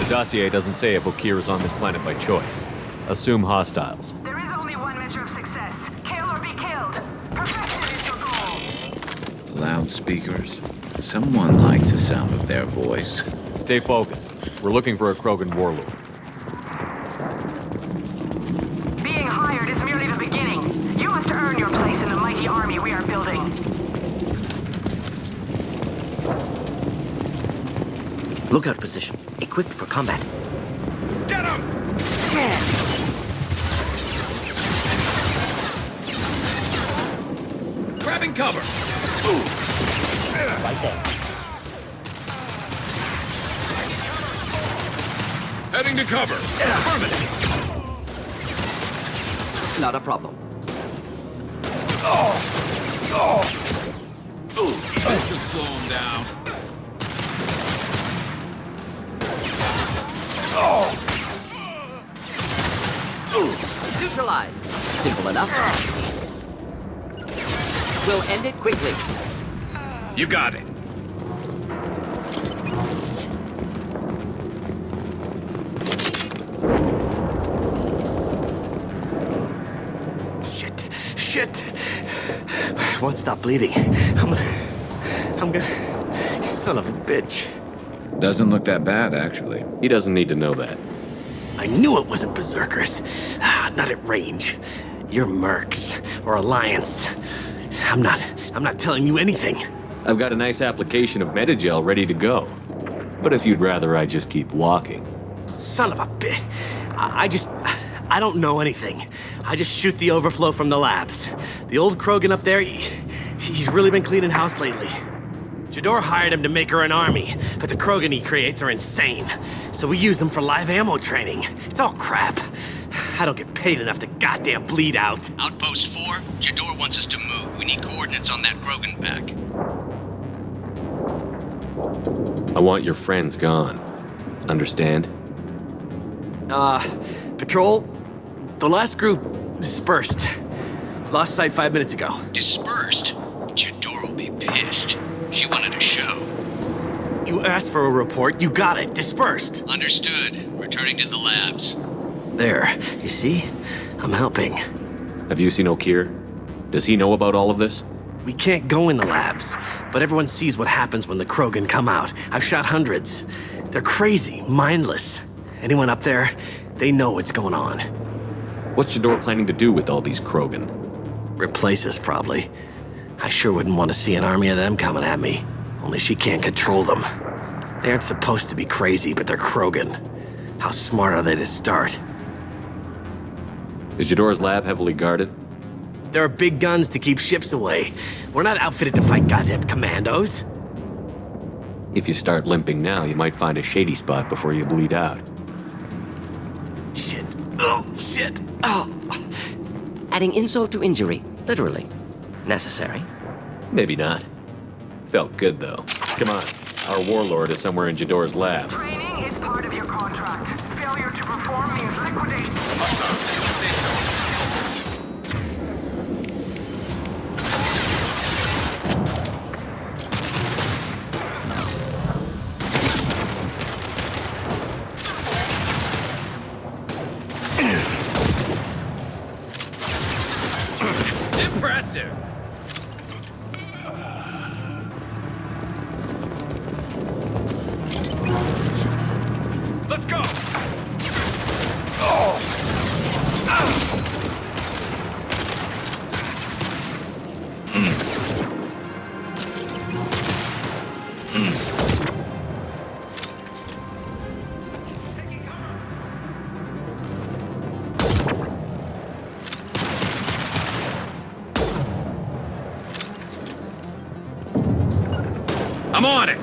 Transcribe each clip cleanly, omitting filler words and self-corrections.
Dossier doesn't say if Okeer is on this planet by choice. Assume hostiles. There is only one measure of success. Kill or be killed. Perfection is your goal. Loudspeakers. Someone likes the sound of their voice. Stay focused. We're looking for a Krogan warlord. Being hired is merely the beginning. You must earn your place in the mighty army we are building. Lookout position. Equipped for combat. Get him! Grabbing cover. Right there. Heading to cover. Affirmative. Not a problem. That should slow him down. Neutralized. Simple enough. We'll end it quickly. You got it. Shit. I won't stop bleeding. I'm gonna... Son of a bitch. Doesn't look that bad, actually. He doesn't need to know that. I knew it wasn't berserkers. Not at range. You're mercs or Alliance. I'm not telling you anything. I've got a nice application of Metagel ready to go. But if you'd rather I just keep walking. Son of a bitch. I don't know anything. I just shoot the overflow from the labs. The old Krogan up there, he's really been cleaning house lately. Jador hired him to make her an army, but the Krogan he creates are insane. So we use them for live ammo training. It's all crap. I don't get paid enough to goddamn bleed out. Outpost 4, Jador wants us to move. We need coordinates on that Krogan pack. I want your friends gone. Understand? Patrol, the last group dispersed. Lost sight 5 minutes ago. Dispersed? Jador will be pissed. She wanted a show. You asked for a report, you got it. Dispersed. Understood. Returning to the labs. There, you see? I'm helping. Have you seen Okeer? Does he know about all of this? We can't go in the labs, but everyone sees what happens when the Krogan come out. I've shot hundreds. They're crazy, mindless. Anyone up there, they know what's going on. What's Jador planning to do with all these Krogan? Replace us, probably. I sure wouldn't want to see an army of them coming at me. Only she can't control them. They aren't supposed to be crazy, but they're Krogan. How smart are they to start? Is Jador's lab heavily guarded? There are big guns to keep ships away. We're not outfitted to fight goddamn commandos. If you start limping now, you might find a shady spot before you bleed out. Shit. Oh, shit. Oh. Adding insult to injury. Literally. Necessary. Maybe not. Felt good, though. Come on. Our warlord is somewhere in Jador's lab. Training is part of your contract. Failure to perform means liquidation. Impressive. Let's go. I'm on it.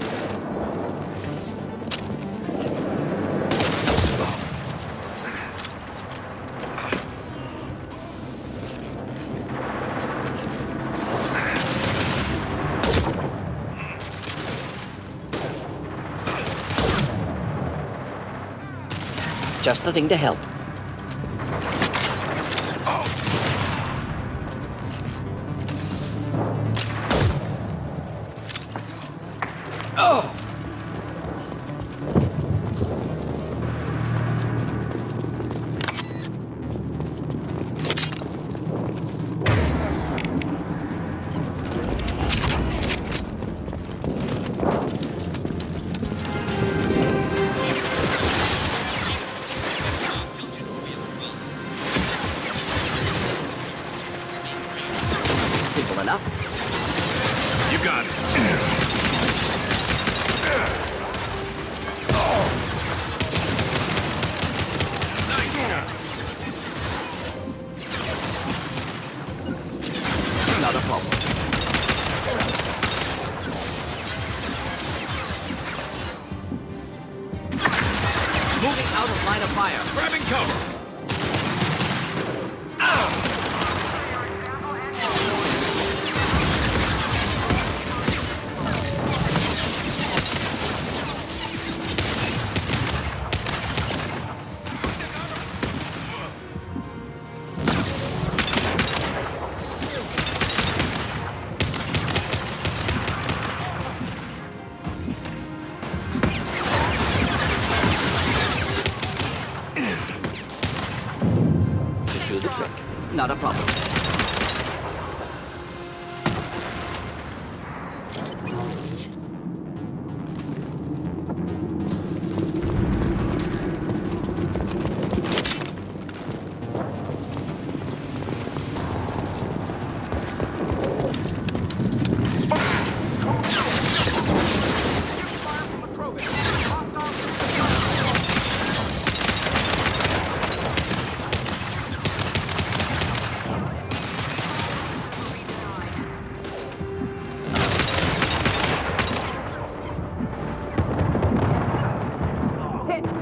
Just the thing to help. You got it. Nice shot. Not a problem. Moving out of line of fire. Grabbing cover. Do the trick. Not a problem.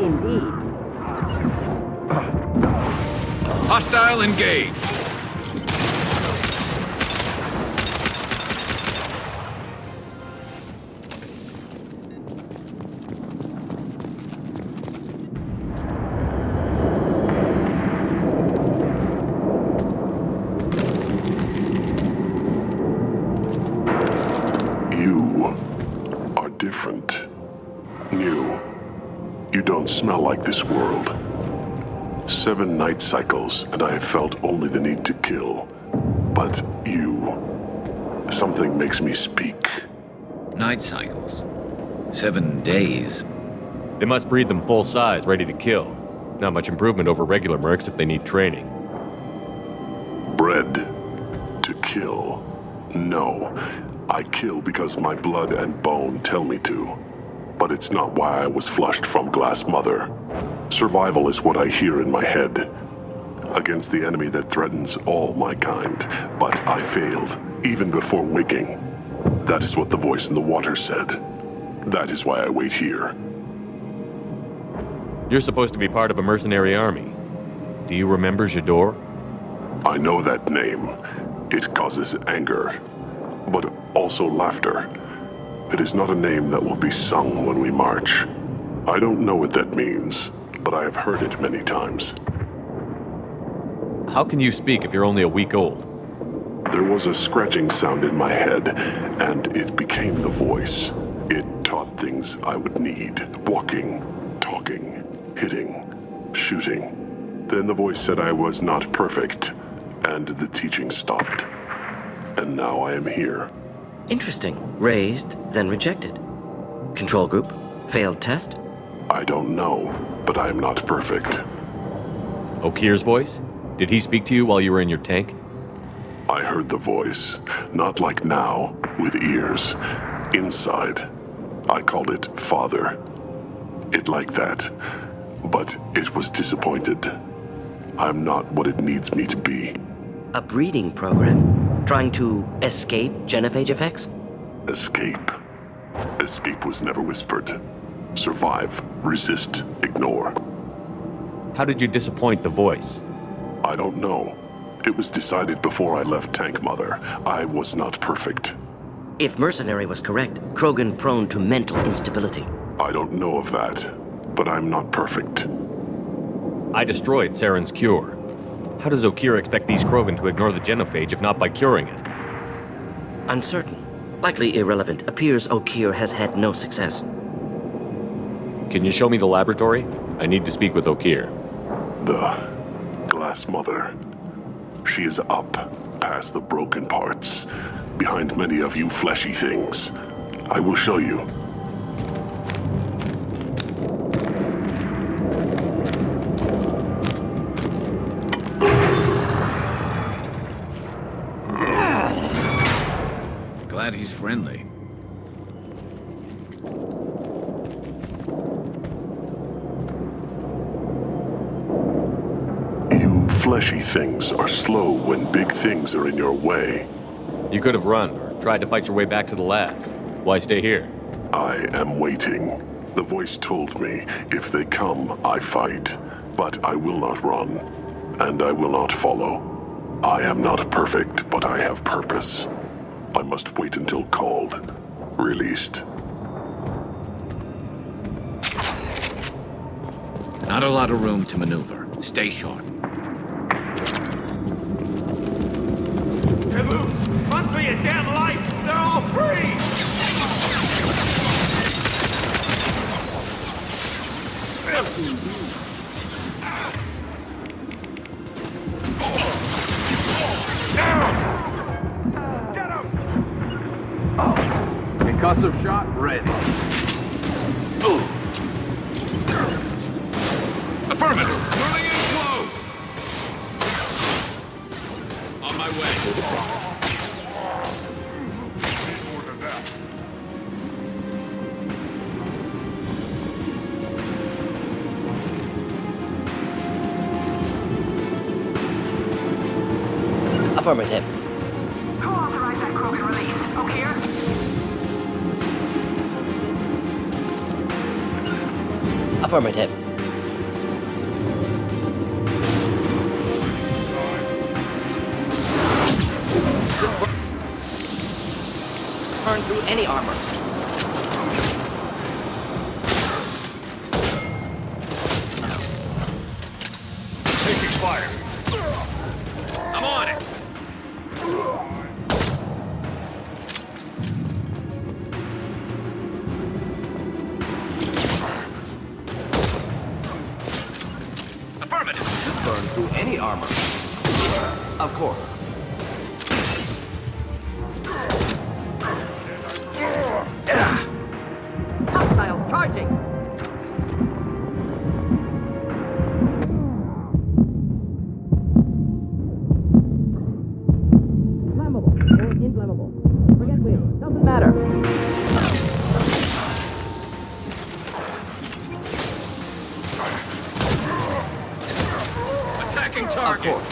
Indeed. Hostile engaged. You are different. New. You don't smell like this world. 7 night cycles, and I have felt only the need to kill. But you... something makes me speak. Night cycles. 7 days. They must breed them full size, ready to kill. Not much improvement over regular mercs if they need training. Bred to kill. No. I kill because my blood and bone tell me to. But it's not why I was flushed from Glass Mother. Survival is what I hear in my head. Against the enemy that threatens all my kind. But I failed, even before waking. That is what the voice in the water said. That is why I wait here. You're supposed to be part of a mercenary army. Do you remember Jador? I know that name. It causes anger, but also laughter. It is not a name that will be sung when we march. I don't know what that means, but I have heard it many times. How can you speak if you're only a week old? There was a scratching sound in my head, and it became the voice. It taught things I would need. Walking, talking, hitting, shooting. Then the voice said I was not perfect, and the teaching stopped. And now I am here. Interesting. Raised, then rejected. Control group? Failed test? I don't know, but I am not perfect. Okeer's voice? Did he speak to you while you were in your tank? I heard the voice, not like now, with ears. Inside. I called it Father. It like that. But it was disappointed. I'm not what it needs me to be. A breeding program? Trying to escape genophage effects? Escape. Escape was never whispered. Survive, resist, ignore. How did you disappoint the voice? I don't know. It was decided before I left Tank Mother. I was not perfect. If Mercenary was correct, Krogan prone to mental instability. I don't know of that, but I'm not perfect. I destroyed Saren's cure. How does Okeer expect these Krogan to ignore the genophage if not by curing it? Uncertain. Likely irrelevant. Appears Okeer has had no success. Can you show me the laboratory? I need to speak with Okeer. The Glass Mother. She is up, past the broken parts, behind many of you fleshy things. I will show you. Glad he's friendly. You fleshy things are slow when big things are in your way. You could have run or tried to fight your way back to the labs. Why stay here? I am waiting. The voice told me, if they come, I fight. But I will not run, and I will not follow. I am not perfect, but I have purpose. I must wait until called, released. Not a lot of room to maneuver. Stay sharp. Run for your damn life! They're all free! Get him! Concussive shot ready. Affirmative! Running in close! On my way. Affirmative. Who authorized that Krogan release? Okeer? Affirmative. Burn through any armor. Taking fire. I'm on it. Affirmative. Burn through any armor. Of course. Hostiles charging! Flammable or inflammable. Forget which. Doesn't matter. Attacking Of target. course.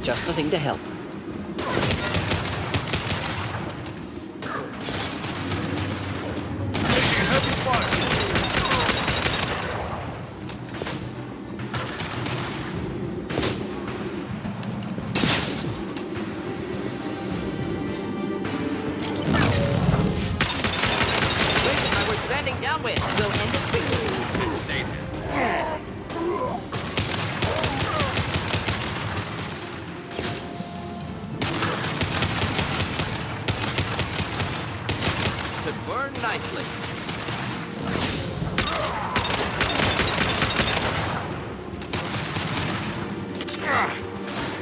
Just the thing to help. Taking heavy fire. I was standing downwind. We'll end it quickly. Stay there. Should burn nicely.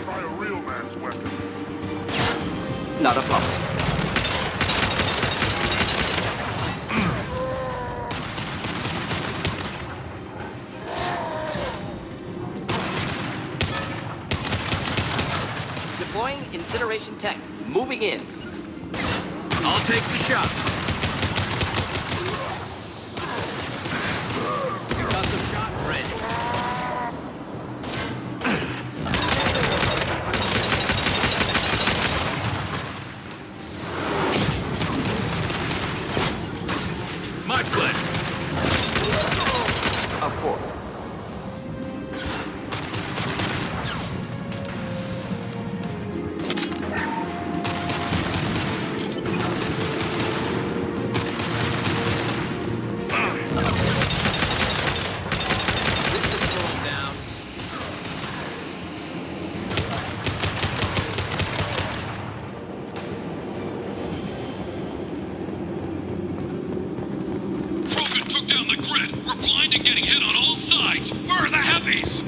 Try a real man's weapon. Not a problem. Deploying incineration tech. Moving in. I'll take the shot. Concussive shot ready. My pleasure. Of course. Krogan took down the grid. We're blind and getting hit on all sides. Where are the heavies?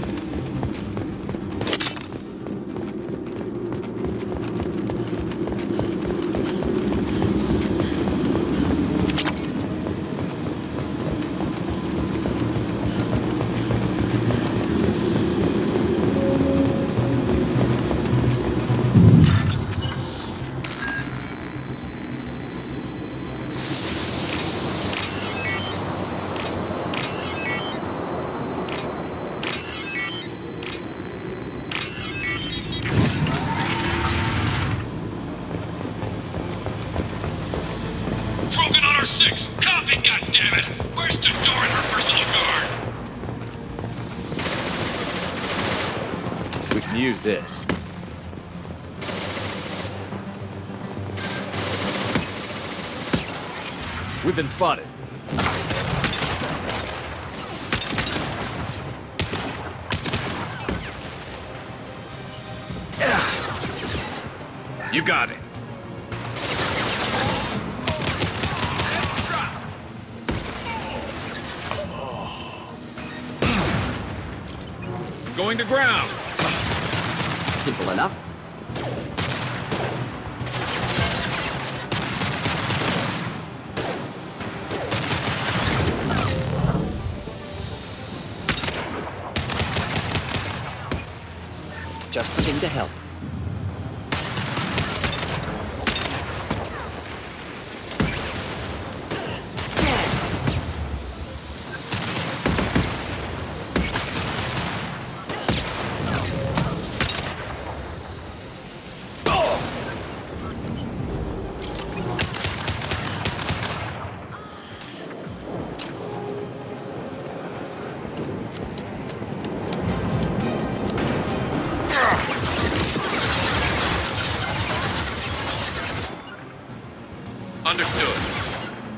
R6! Copy, goddammit! Where's Jador and her personal guard? We can use this. We've been spotted. You got it. Going to ground. Simple enough. Just looking to help.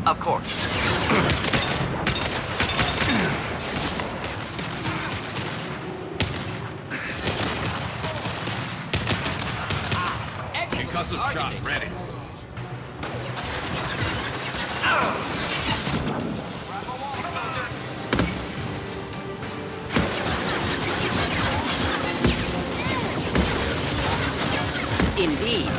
Of course. Concussive shot ready. Indeed.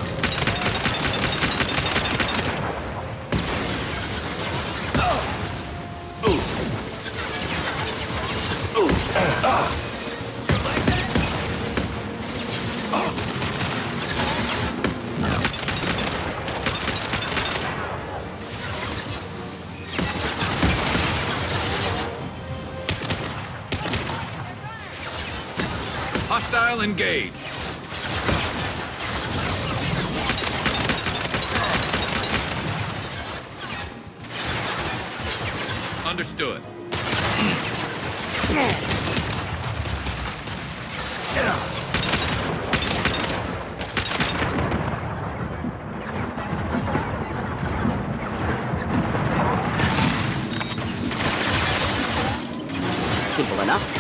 Hostile engaged. Understood. Simple enough.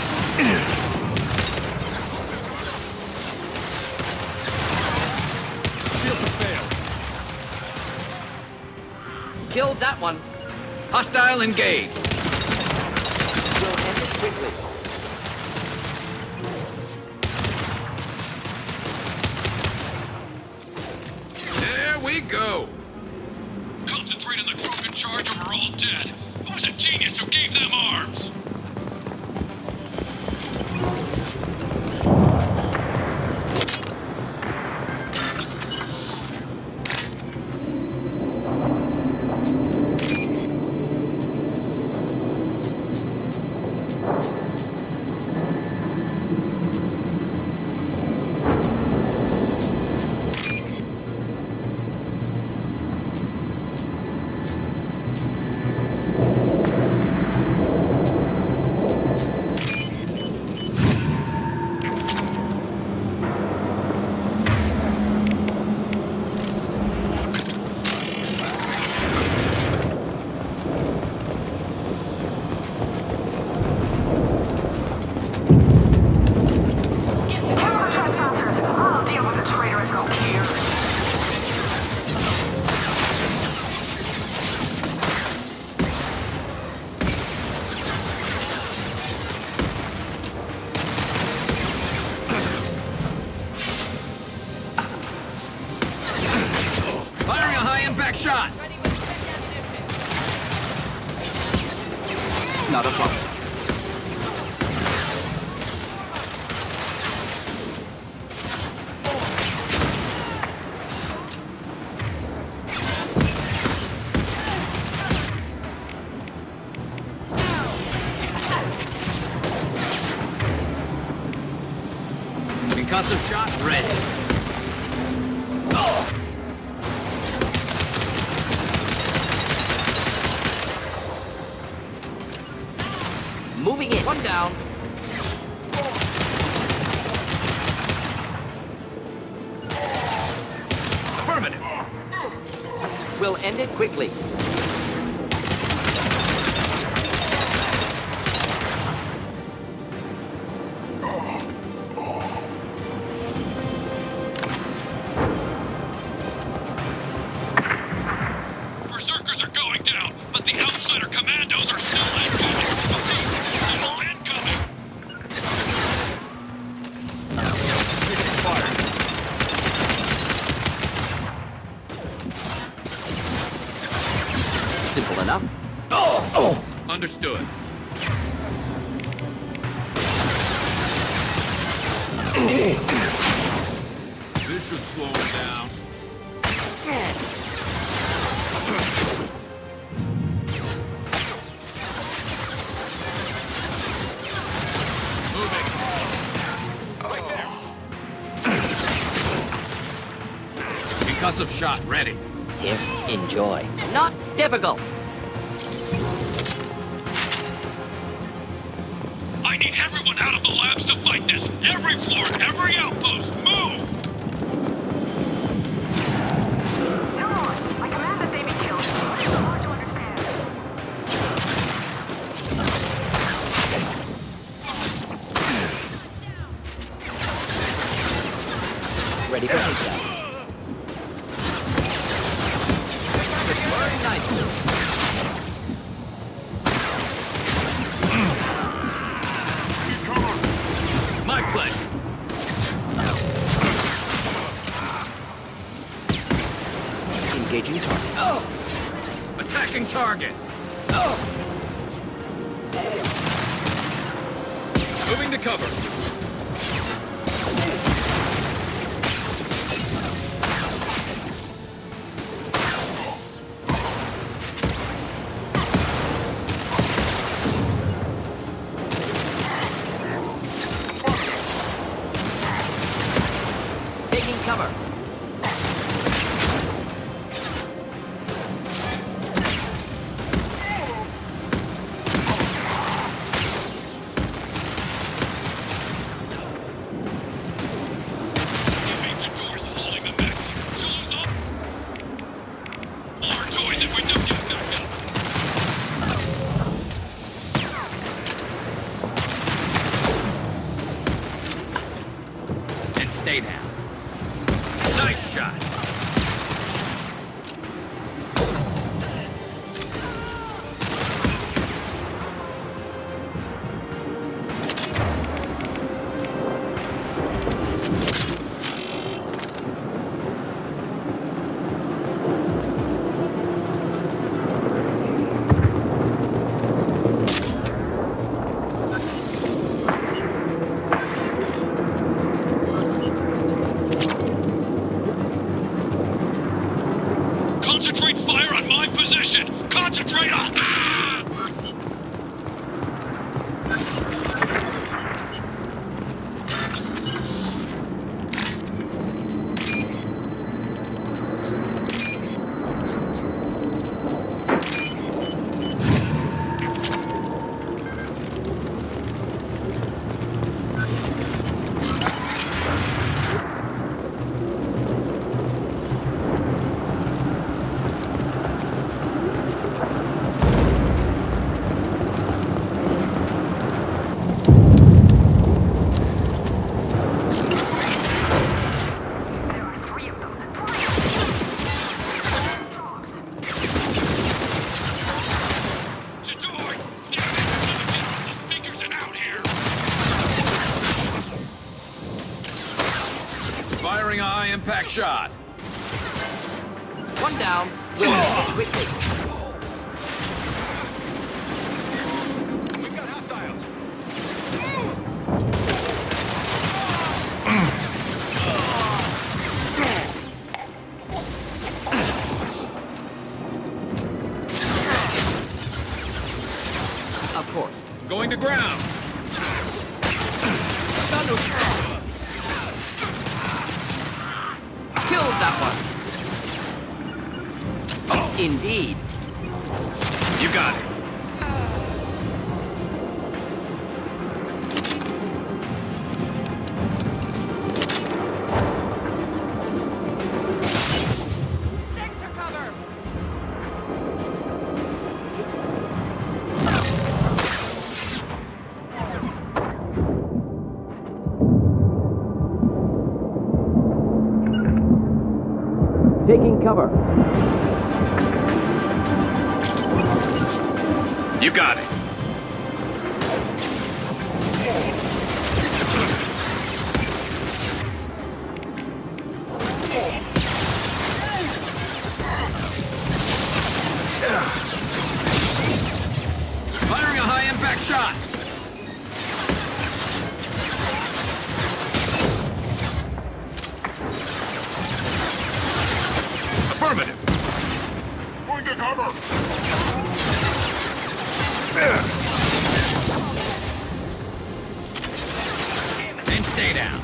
Killed that one. Hostile engaged. We'll end it quickly. There we go. Concentrate on the Krogan charge or we're all dead. Who was a genius who gave them arms? Shot. Not a problem. Concussive shot ready. Dropping in. One down. Affirmative. We'll end it quickly. Berserkers are going down, but the outsider commandos are still incoming. Still incoming. Simple enough. Understood. This should slow him down. Concussive shot ready. Here, enjoy. Not difficult. I need everyone out of the labs to fight this. Every floor, every outpost, move! No more. I command that they be killed. It's hard to understand. Ready for takedown. My pleasure. Engaging target. Attacking target. Moving to cover. Taking cover. Doors holding the mix. Shows up. More joy than we do get back up. And stay down. Nice shot. Concentrate fire on my position! Concentrate on... Ah! There are 3 of them. Jobs. Jador! Get the fingers and out here! Firing a high impact shot. One down. We'll end it quickly. We've got hostiles! Of course. Going to ground. Killed that one. Indeed. You got it. cover. You got it. Firing a high-impact shot. Affirmative. Going to cover! And stay down.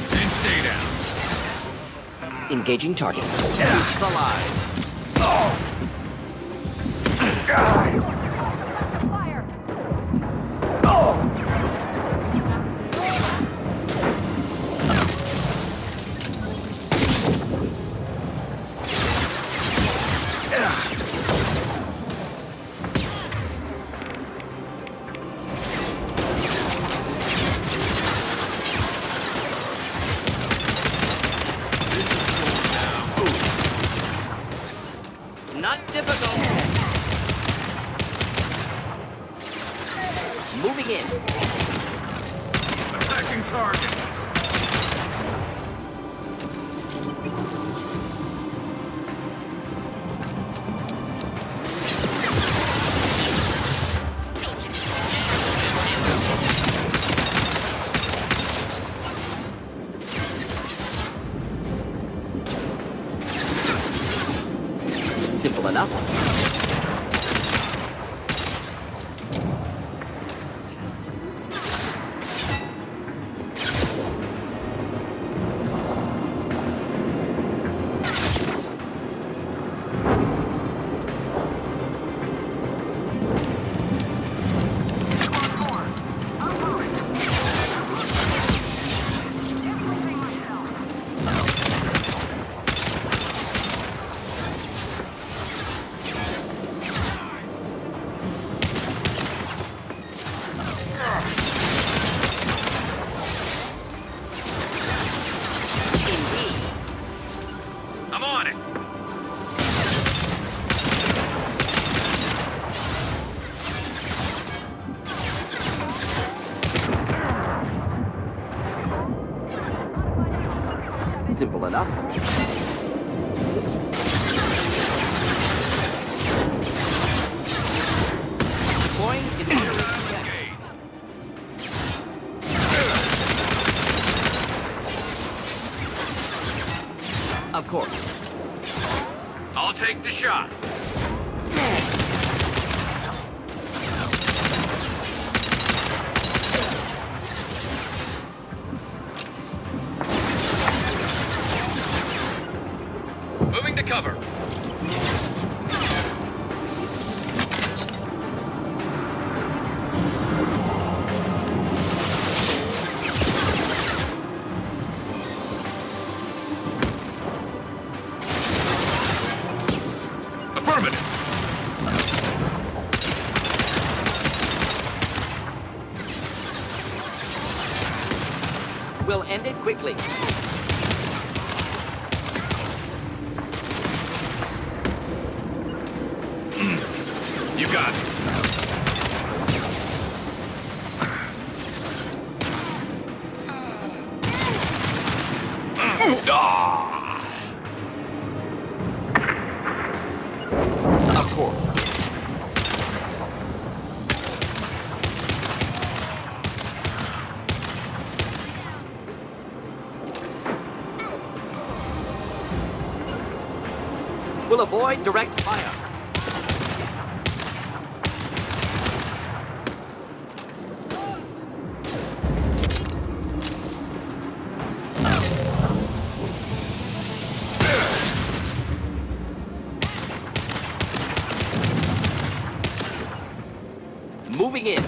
And stay down. Engaging target. Use the line. Not difficult. Moving in. Attacking target. Simple enough. I'm on it. Simple enough. Deploying incendiary engage. Of course. I'll take the shot. Moving to cover. Affirmative. We'll end it quickly. You got it. Of course. We'll avoid direct fire. Moving in.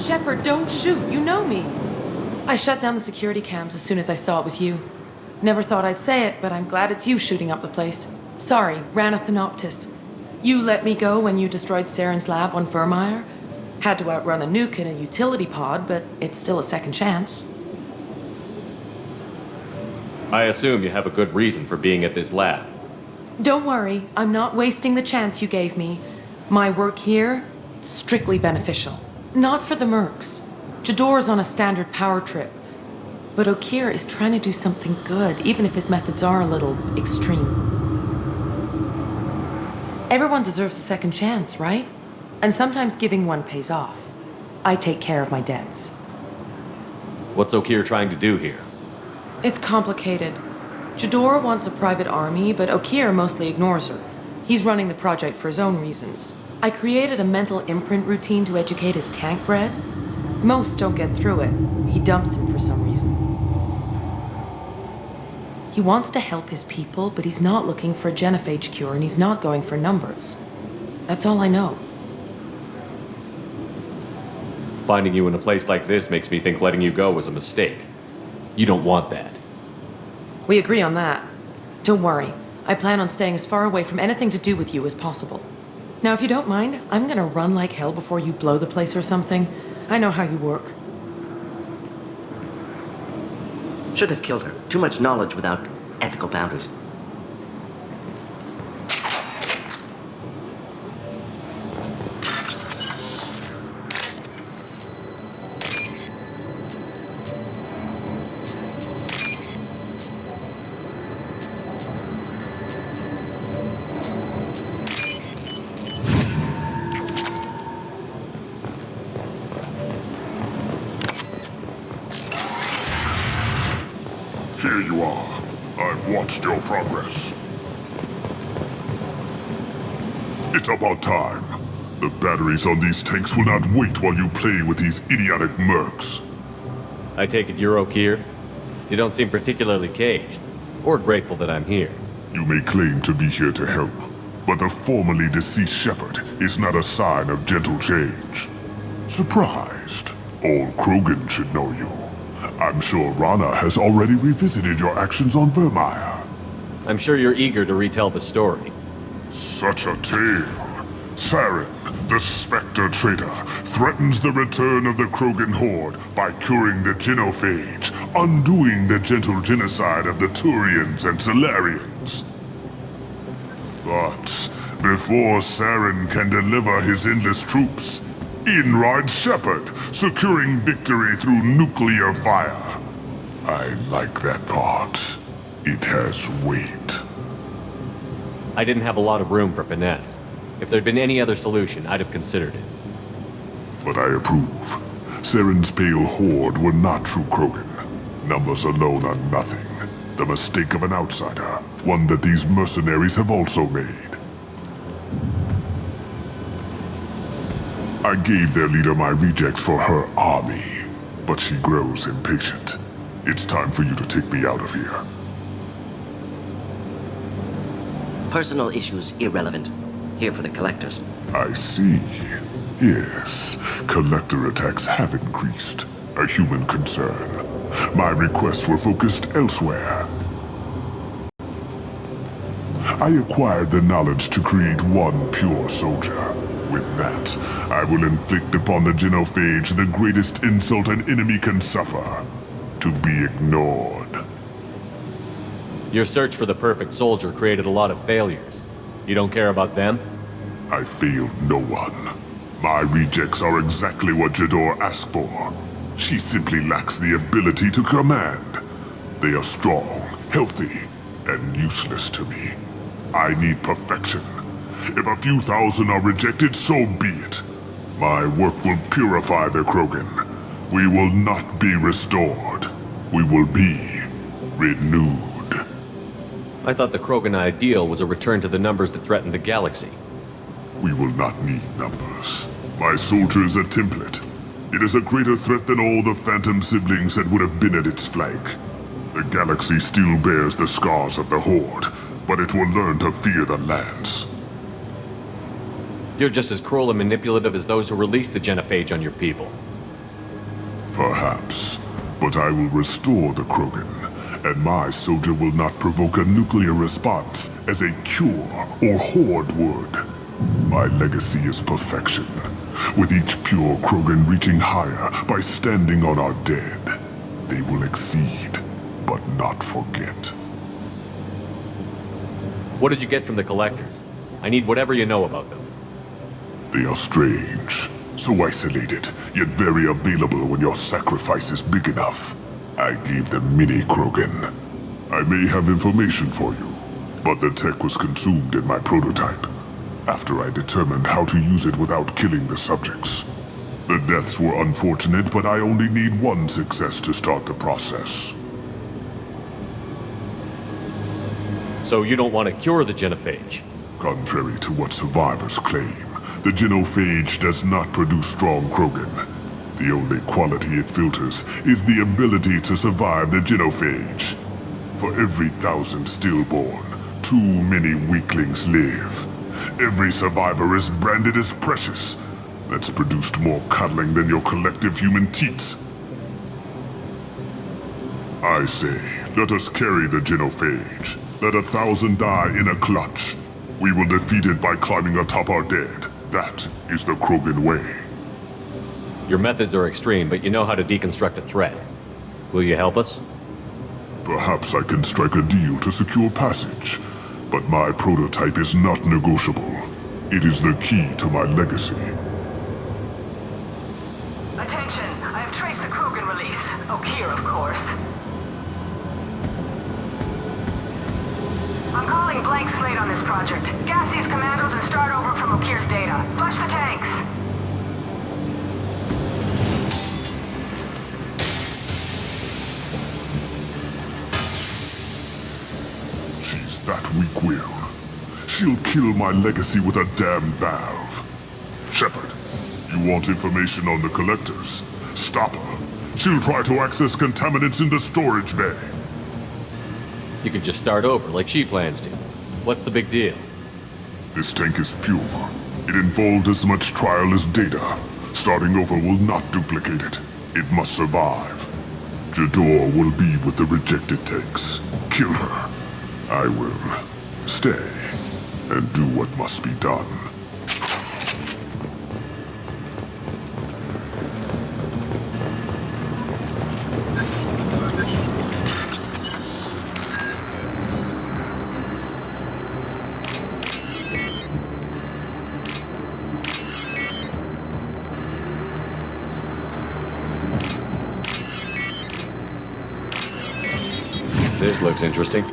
Shepard, don't shoot. You know me. I shut down the security cams as soon as I saw it was you. Never thought I'd say it, but I'm glad it's you shooting up the place. Sorry, ran a Thanoptis. You let me go when you destroyed Saren's lab on Vermeer. Had to outrun a nuke in a utility pod, but it's still a second chance. I assume you have a good reason for being at this lab. Don't worry, I'm not wasting the chance you gave me. My work here, strictly beneficial. Not for the mercs. Jador's on a standard power trip. But Okeer is trying to do something good, even if his methods are a little extreme. Everyone deserves a second chance, right? And sometimes giving one pays off. I take care of my debts. What's Okeer trying to do here? It's complicated. Jador wants a private army, but Okeer mostly ignores her. He's running the project for his own reasons. I created a mental imprint routine to educate his tank bred. Most don't get through it. He dumps them for some reason. He wants to help his people, but he's not looking for a genophage cure, and he's not going for numbers. That's all I know. Finding you in a place like this makes me think letting you go was a mistake. You don't want that. We agree on that. Don't worry. I plan on staying as far away from anything to do with you as possible. Now, if you don't mind, I'm gonna run like hell before you blow the place or something. I know how you work. Should have killed her. Too much knowledge without ethical boundaries. Here you are. I've watched your progress. It's about time. The batteries on these tanks will not wait while you play with these idiotic mercs. I take it you're Okeer? You don't seem particularly caged, or grateful that I'm here. You may claim to be here to help, but the formerly deceased Shepard is not a sign of gentle change. Surprised? Old Krogan should know you. I'm sure Rana has already revisited your actions on Vermeer. I'm sure you're eager to retell the story. Such a tale. Saren, the Spectre traitor, threatens the return of the Krogan horde by curing the genophage, undoing the gentle genocide of the Turians and Solarians. But before Saren can deliver his endless troops, in rides Shepard, securing victory through nuclear fire. I like that part. It has weight. I didn't have a lot of room for finesse. If there'd been any other solution, I'd have considered it. But I approve. Saren's pale horde were not true Krogan. Numbers alone are nothing. The mistake of an outsider, one that these mercenaries have also made. I gave their leader my rejects for her army, but she grows impatient. It's time for you to take me out of here. Personal issues irrelevant. Here for the collectors. I see. Yes, collector attacks have increased. A human concern. My requests were focused elsewhere. I acquired the knowledge to create one pure soldier. With that, I will inflict upon the genophage the greatest insult an enemy can suffer. To be ignored. Your search for the perfect soldier created a lot of failures. You don't care about them? I failed no one. My rejects are exactly what Jador asked for. She simply lacks the ability to command. They are strong, healthy, and useless to me. I need perfection. If a few thousand are rejected, so be it. My work will purify the Krogan. We will not be restored. We will be renewed. I thought the Krogan ideal was a return to the numbers that threatened the galaxy. We will not need numbers. My soldier is a template. It is a greater threat than all the Phantom siblings that would have been at its flank. The galaxy still bears the scars of the Horde, but it will learn to fear the Lance. You're just as cruel and manipulative as those who released the genophage on your people. Perhaps, but I will restore the Krogan, and my soldier will not provoke a nuclear response as a cure or Horde would. My legacy is perfection, with each pure Krogan reaching higher by standing on our dead. They will exceed, but not forget. What did you get from the Collectors? I need whatever you know about them. They are strange, so isolated, yet very available when your sacrifice is big enough. I gave them mini Krogan. I may have information for you, but the tech was consumed in my prototype, after I determined how to use it without killing the subjects. The deaths were unfortunate, but I only need one success to start the process. So you don't want to cure the genophage? Contrary to what survivors claim, the genophage does not produce strong Krogan. The only quality it filters is the ability to survive the genophage. For every 1,000 stillborn, too many weaklings live. Every survivor is branded as precious. That's produced more cuddling than your collective human teats. I say, let us carry the genophage. Let 1,000 die in a clutch. We will defeat it by climbing atop our dead. That is the Krogan way. Your methods are extreme, but you know how to deconstruct a threat. Will you help us? Perhaps I can strike a deal to secure passage. But my prototype is not negotiable. It is the key to my legacy. Attention, I have traced the Krogan release. Okeer, of course. I'm calling blank slate on this project. Gas these commandos and start over from Okeer's data. Flush the tanks. She's that weak-willed. She'll kill my legacy with a damn valve. Shepard, you want information on the Collectors? Stop her. She'll try to access contaminants in the storage bay. You could just start over, like she plans to. What's the big deal? This tank is pure. It involved as much trial as data. Starting over will not duplicate it. It must survive. Jador will be with the rejected tanks. Kill her. I will stay and do what must be done. This looks interesting.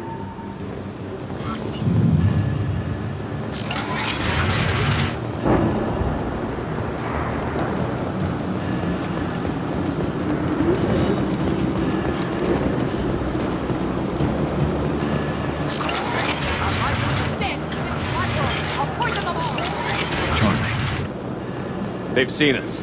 They've seen us.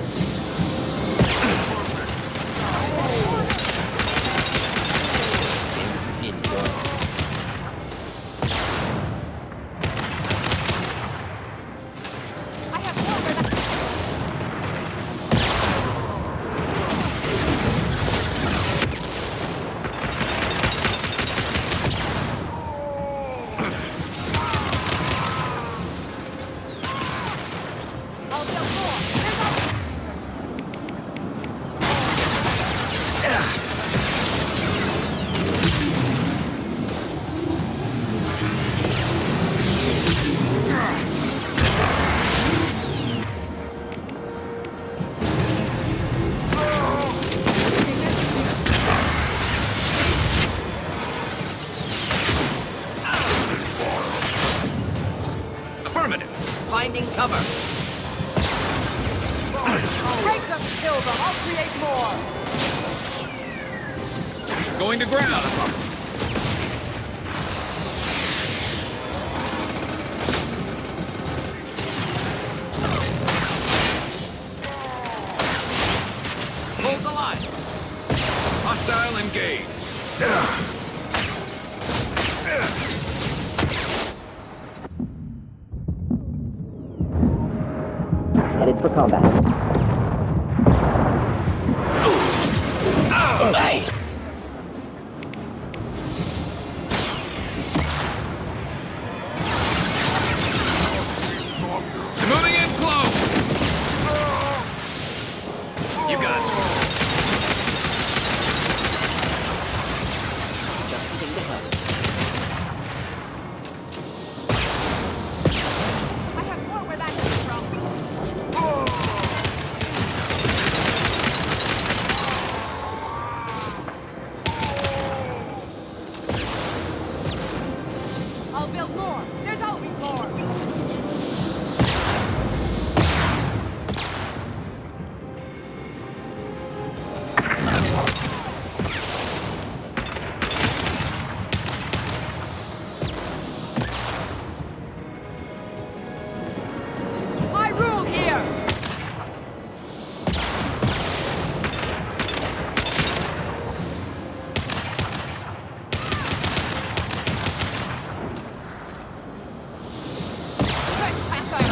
kill them. I'll create more. Going to ground. Hold the line. Hostile engaged. Headed for combat. Hey! Moving in close. You got it. Just seem to help. I have more where that came from. I'll build more. There's always more. I rule here. Trespasser.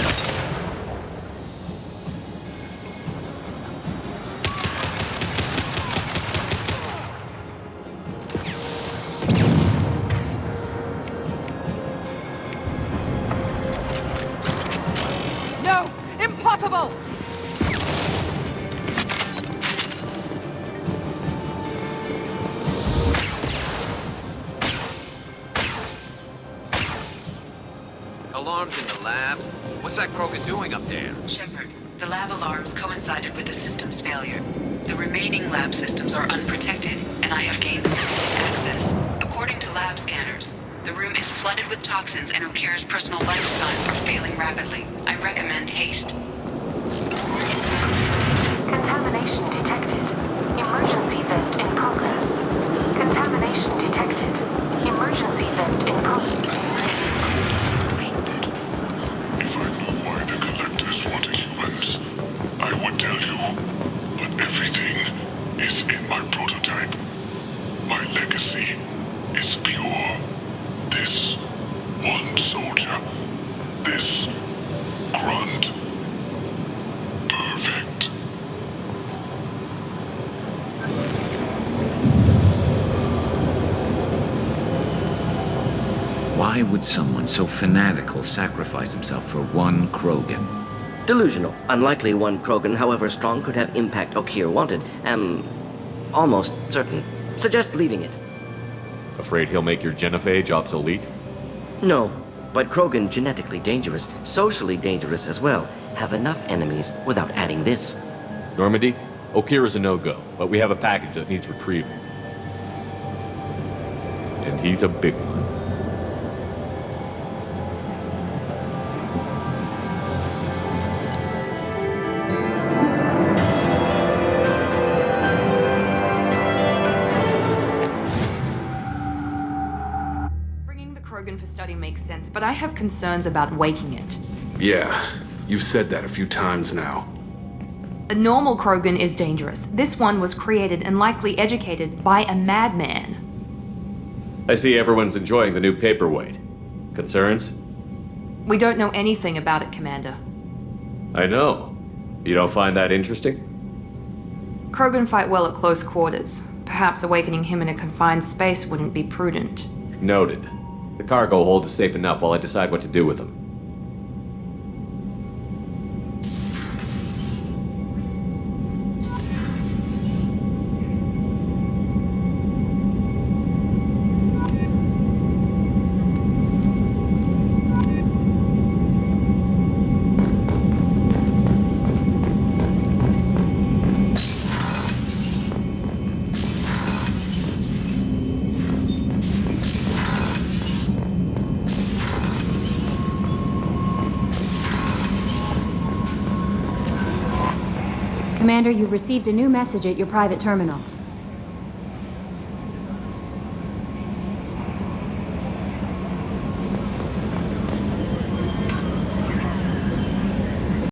No! Impossible! Alarms in the lab. What's that Krogan doing up there? Shepard, the lab alarms coincided with the system's failure. The remaining lab systems are unprotected, and I have gained limited access. According to lab scanners, the room is flooded with toxins and Okeer's personal vital signs are failing rapidly. I recommend haste. Contamination detected. Emergency vent in progress. Contamination detected. Emergency vent in progress. If I knew why the collectors wanted humans, I would tell you. But everything is in my prototype. My legacy is pure. This one soldier. This grunt. Perfect. Why would someone so fanatical sacrifice himself for one Krogan? Delusional. Unlikely one Krogan, however strong, could have impact Okeer wanted. Am almost certain. Suggest leaving it. Afraid he'll make your genophage obsolete? No, but Krogan genetically dangerous, socially dangerous as well. Have enough enemies without adding this. Normandy, Okeer is a no-go, but we have a package that needs retrieval. And he's a big one. Bringing the Krogan for study makes sense, but I have concerns about waking it. Yeah, you've said that a few times now. A normal Krogan is dangerous. This one was created and likely educated by a madman. I see everyone's enjoying the new paperweight. Concerns? We don't know anything about it, Commander. I know. You don't find that interesting? Krogan fight well at close quarters. Perhaps awakening him in a confined space wouldn't be prudent. Noted. The cargo hold is safe enough while I decide what to do with them. Commander, you've received a new message at your private terminal.